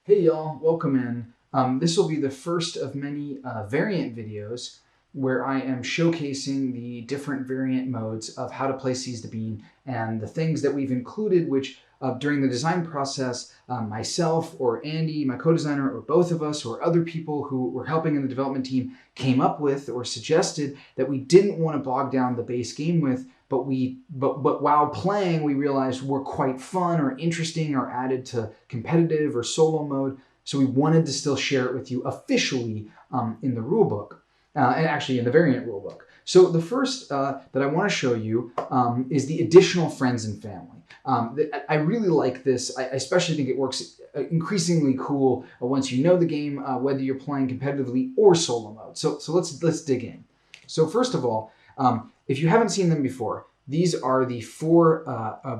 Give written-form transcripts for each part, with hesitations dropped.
Hey y'all, welcome in. This will be the first of many variant videos where I am showcasing the different variant modes of how to play Seize the Bean and the things that we've included, which during the design process, myself or Andy, my co-designer, or both of us or other people who were helping in the development team came up with or suggested that we didn't want to bog down the base game with, but while playing, we realized were quite fun or interesting or added to competitive or solo mode. So we wanted to still share it with you officially in the rulebook, and actually in the variant rulebook. So the first that I want to show you is the additional friends and family. I really like this. I especially think it works increasingly cool once you know the game, whether you're playing competitively or solo mode. So let's dig in. So first of all, if you haven't seen them before, these are the four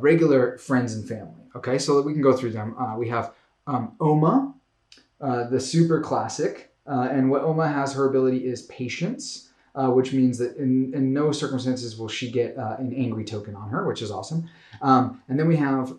regular friends and family. Okay, so we can go through them. We have Oma, the super classic, and what Oma has, her ability is patience, which means that in no circumstances will she get an angry token on her, which is awesome. And then we have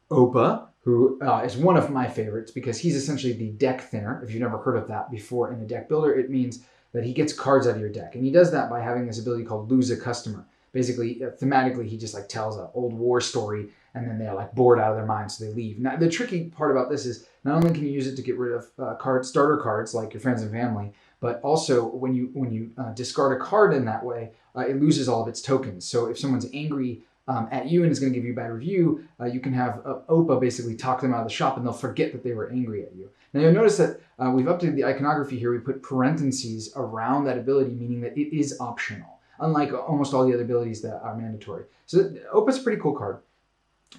Opa, who is one of my favorites because he's essentially the deck thinner. If you've never heard of that before in a deck builder, it means that he gets cards out of your deck. And he does that by having this ability called Lose a Customer. Basically, thematically, he just like tells an old war story and then they're like bored out of their minds, so they leave. Now, the tricky part about this is not only can you use it to get rid of starter cards like your friends and family, but also when you discard a card in that way, it loses all of its tokens. So if someone's angry at you and is going to give you a bad review, you can have Opa basically talk them out of the shop and they'll forget that they were angry at you. Now you'll notice that we've updated the iconography here. We put parentheses around that ability, meaning that it is optional, unlike almost all the other abilities that are mandatory. So Opa's a pretty cool card.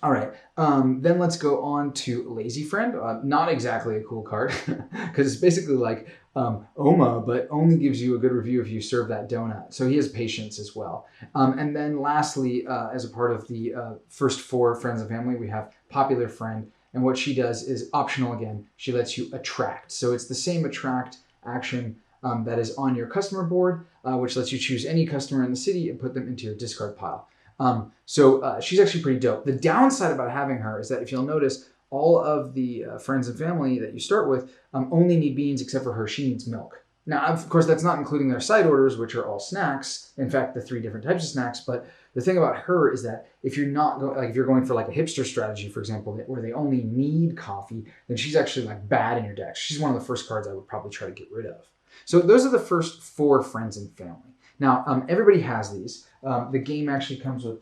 All right, then let's go on to Lazy Friend. Not exactly a cool card because it's basically like Oma, but only gives you a good review if you serve that donut. So he has patience as well. And then lastly, as a part of the first four friends and family, we have Popular Friend. And what she does is optional again. She lets you attract. So it's the same attract action that is on your customer board, which lets you choose any customer in the city and put them into your discard pile. So she's actually pretty dope. The downside about having her is that if you'll notice, all of the friends and family that you start with only need beans except for her. She needs milk. Now, of course, that's not including their side orders, which are all snacks. In fact, the 3 different types of snacks. But the thing about her is that if you're not like if you're going for like a hipster strategy, for example, where they only need coffee, then she's actually like bad in your deck. She's one of the first cards I would probably try to get rid of. So those are the first 4 friends and family. Now, everybody has these. The game actually comes with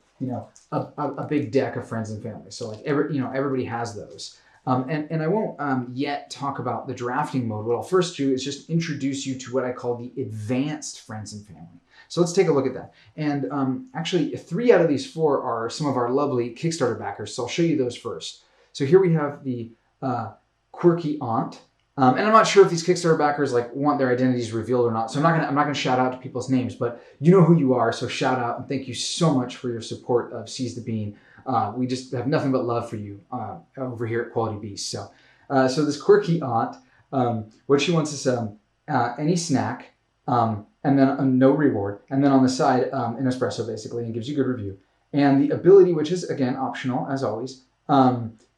a big deck of friends and family. So like everybody has those. And I won't yet talk about the drafting mode. What I'll first do is just introduce you to what I call the advanced friends and family. So let's take a look at that. And actually, 3 out of these 4 are some of our lovely Kickstarter backers. So I'll show you those first. So here we have the quirky aunt. And I'm not sure if these Kickstarter backers like want their identities revealed or not. So I'm not gonna shout out to people's names, but you know who you are. So shout out and thank you so much for your support of Seize the Bean. We just have nothing but love for you over here at Quality Beast. So this quirky aunt, what she wants is any snack, and then no reward, and then on the side an espresso basically, and gives you good review. And the ability, which is again optional as always,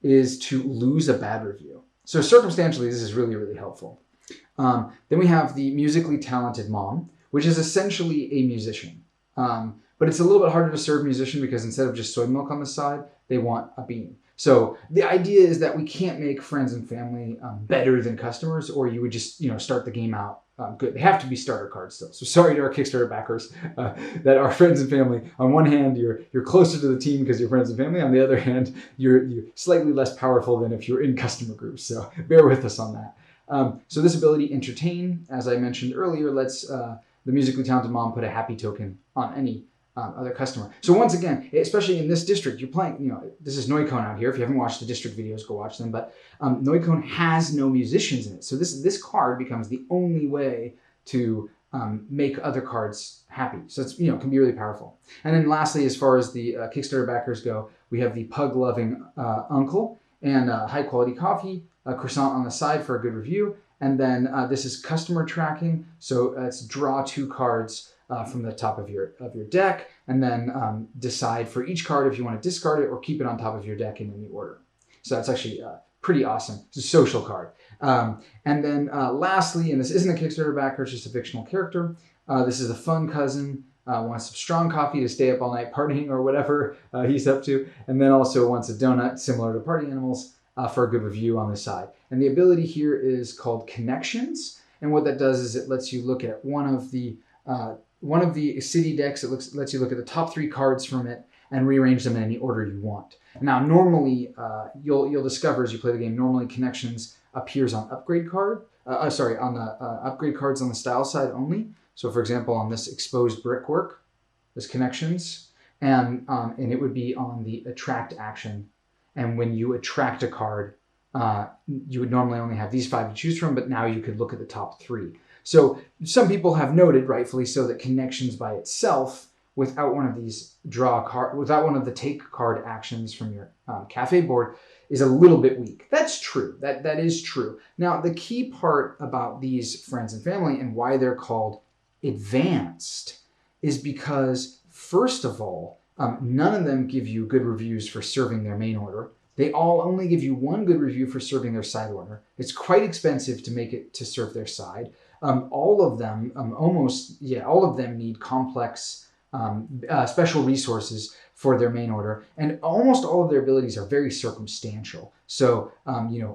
is to lose a bad review. So circumstantially, this is really, really helpful. Then we have the musically talented mom, which is essentially a musician. But it's a little bit harder to serve musician because instead of just soy milk on the side, they want a bean. So the idea is that we can't make friends and family better than customers, or you would just start the game out good. They have to be starter cards still. So sorry to our Kickstarter backers that are friends and family. On one hand, you're closer to the team because you're friends and family. On the other hand, you're slightly less powerful than if you're in customer groups. So bear with us on that. So this ability, Entertain, as I mentioned earlier, lets the musically talented mom put a happy token on any other customer. So once again, especially in this district, you're playing, this is Noicon out here. If you haven't watched the district videos, go watch them. But Noicon has no musicians in it. So this card becomes the only way to make other cards happy. So it's, can be really powerful. And then lastly, as far as the Kickstarter backers go, we have the pug-loving uncle and high-quality coffee, a croissant on the side for a good review. And then this is customer tracking. So it's draw 2 cards from the top of your deck, and then decide for each card if you want to discard it or keep it on top of your deck in any order. So that's actually pretty awesome. It's a social card. And then lastly, and this isn't a Kickstarter backer, it's just a fictional character. This is a fun cousin. Wants some strong coffee to stay up all night partying or whatever he's up to. And then also wants a donut similar to party animals for a good review on the side. And the ability here is called Connections. And what that does is it lets you look at one of the city decks. It lets you look at the top 3 cards from it and rearrange them in any order you want. Now, normally, you'll discover as you play the game, normally Connections appears on upgrade card. On the upgrade cards on the style side only. So, for example, on this exposed brickwork, this Connections, and it would be on the attract action. And when you attract a card, you would normally only have these 5 to choose from, but now you could look at the top 3. So some people have noted, rightfully so, that Connections by itself, without one of these without one of the take card actions from your cafe board, is a little bit weak. That's true. That is true. Now, the key part about these friends and family and why they're called advanced is because, first of all, none of them give you good reviews for serving their main order. They all only give you 1 good review for serving their side order. It's quite expensive to make it to serve their side. All of them, all of them need complex special resources for their main order, and almost all of their abilities are very circumstantial. So,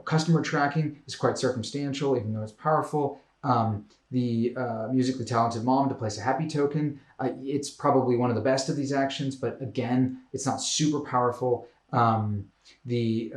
customer tracking is quite circumstantial, even though it's powerful. The musically talented mom to place a happy token, it's probably one of the best of these actions, but again, it's not super powerful. The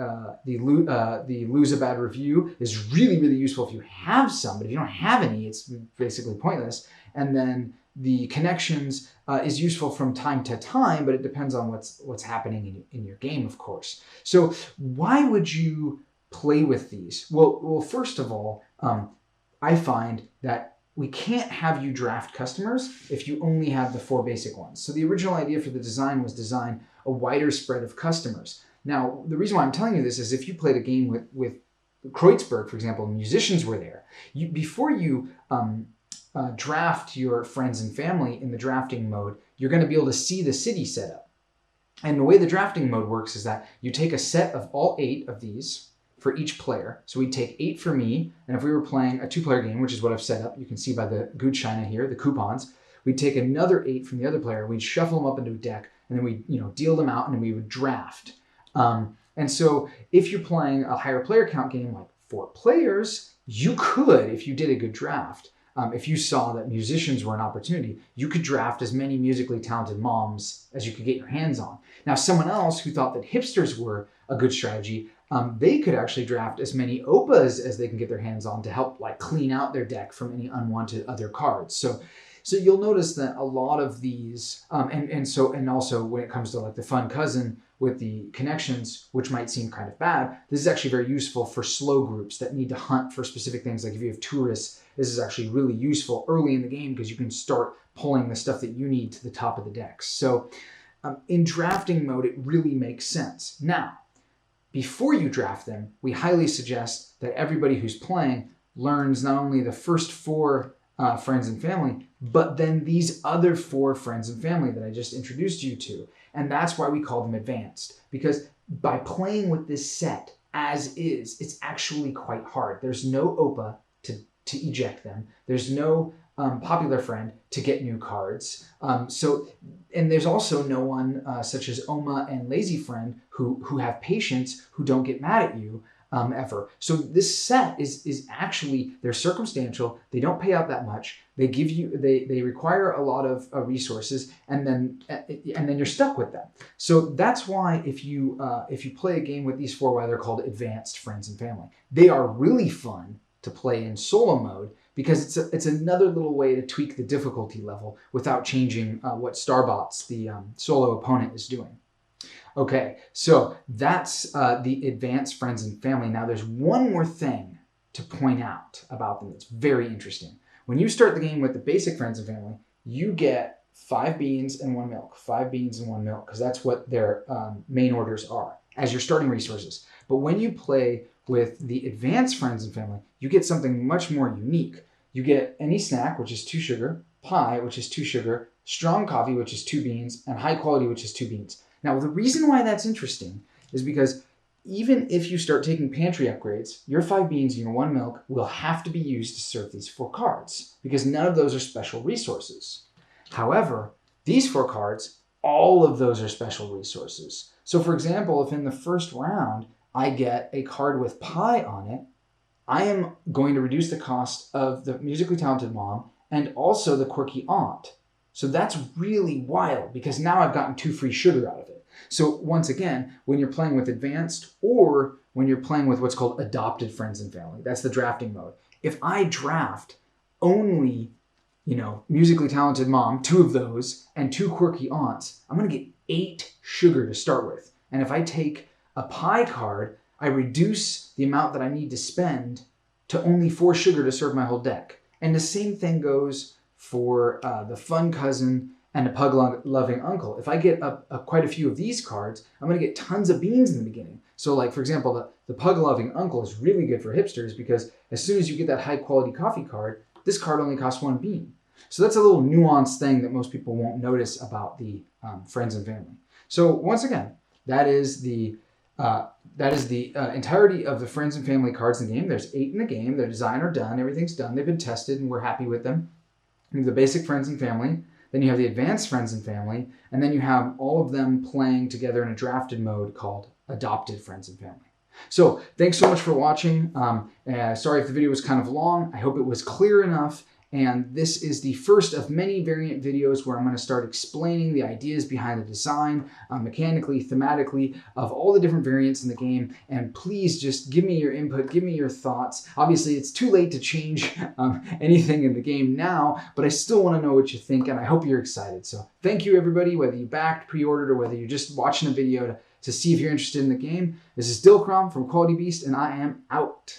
lose a bad review is really, really useful if you have some, but if you don't have any, it's basically pointless. And then the Connections is useful from time to time, but it depends on what's happening in your game, of course. So why would you play with these? Well, first of all, I find that we can't have you draft customers if you only have the 4 basic ones. So the original idea for the design was design a wider spread of customers. Now, the reason why I'm telling you this is if you played a game with Kreuzberg, for example, musicians were there. Before you draft your friends and family in the drafting mode, you're going to be able to see the city set up. And the way the drafting mode works is that you take a set of all 8 of these for each player. So we'd take 8 for me, and if we were playing a 2-player game, which is what I've set up, you can see by the Gutscheine here, the coupons, we'd take another 8 from the other player, we'd shuffle them up into a deck, and then we'd deal them out, and then we would draft. And so if you're playing a higher player count game like 4 players, you could, if you did a good draft, if you saw that musicians were an opportunity, you could draft as many musically talented moms as you could get your hands on. Now, someone else who thought that hipsters were a good strategy, they could actually draft as many opas as they can get their hands on to help clean out their deck from any unwanted other cards. So you'll notice that a lot of these, and also when it comes to the fun cousin with the Connections, which might seem kind of bad, this is actually very useful for slow groups that need to hunt for specific things. Like if you have tourists, this is actually really useful early in the game because you can start pulling the stuff that you need to the top of the decks. So in drafting mode, it really makes sense. Now, before you draft them, we highly suggest that everybody who's playing learns not only the first 4 friends and family, but then these other 4 friends and family that I just introduced you to. And that's why we call them advanced, because by playing with this set as is, it's actually quite hard. There's no OPA to eject them. There's no popular friend to get new cards. And there's also no one such as Oma and Lazy Friend who have patience, who don't get mad at you ever. So this set is actually, they're circumstantial. They don't pay out that much. They give you, they require a lot of resources, and then you're stuck with them. So that's why if you play a game with these 4, why they're called advanced friends and family, they are really fun to play in solo mode because it's another little way to tweak the difficulty level without changing what Starbots, the solo opponent, is doing. Okay, so that's the advanced friends and family. Now there's one more thing to point out about them that's very interesting. When you start the game with the basic friends and family, you get 5 beans and 1 milk. 5 beans and 1 milk, because that's what their main orders are as your starting resources. But when you play with the advanced friends and family, you get something much more unique. You get any snack, which is 2 sugar, pie, which is 2 sugar, strong coffee, which is 2 beans, and high quality, which is 2 beans. Now, the reason why that's interesting is because even if you start taking pantry upgrades, your 5 beans and your 1 milk will have to be used to serve these 4 cards because none of those are special resources. However, these 4 cards, all of those are special resources. So for example, if in the first round I get a card with pie on it, I am going to reduce the cost of the musically talented mom and also the quirky aunt. So that's really wild because now I've gotten 2 free sugar out of it. So once again, when you're playing with advanced or when you're playing with what's called adopted friends and family, that's the drafting mode. If I draft only, musically talented mom, 2 of those, and 2 quirky aunts, I'm going to get 8 sugar to start with. And if I take a pie card, I reduce the amount that I need to spend to only 4 sugar to serve my whole deck. And the same thing goes for the fun cousin and a pug-loving uncle. If I get quite a few of these cards, I'm going to get tons of beans in the beginning. So like, for example, the pug-loving uncle is really good for hipsters because as soon as you get that high-quality coffee card, this card only costs 1 bean. So that's a little nuanced thing that most people won't notice about the friends and family. So once again, that is the entirety of the friends and family cards in the game. There's 8 in the game. Their design are done. Everything's done. They've been tested, and we're happy with them. You have the basic friends and family. Then you have the advanced friends and family. And then you have all of them playing together in a drafted mode called adopted friends and family. So thanks so much for watching. Sorry if the video was kind of long. I hope it was clear enough. And this is the first of many variant videos where I'm going to start explaining the ideas behind the design, mechanically, thematically, of all the different variants in the game. And please just give me your input, give me your thoughts. Obviously, it's too late to change anything in the game now, but I still want to know what you think, and I hope you're excited. So thank you, everybody, whether you backed, pre-ordered, or whether you're just watching the video to see if you're interested in the game. This is Dilcrom from Quality Beast, and I am out.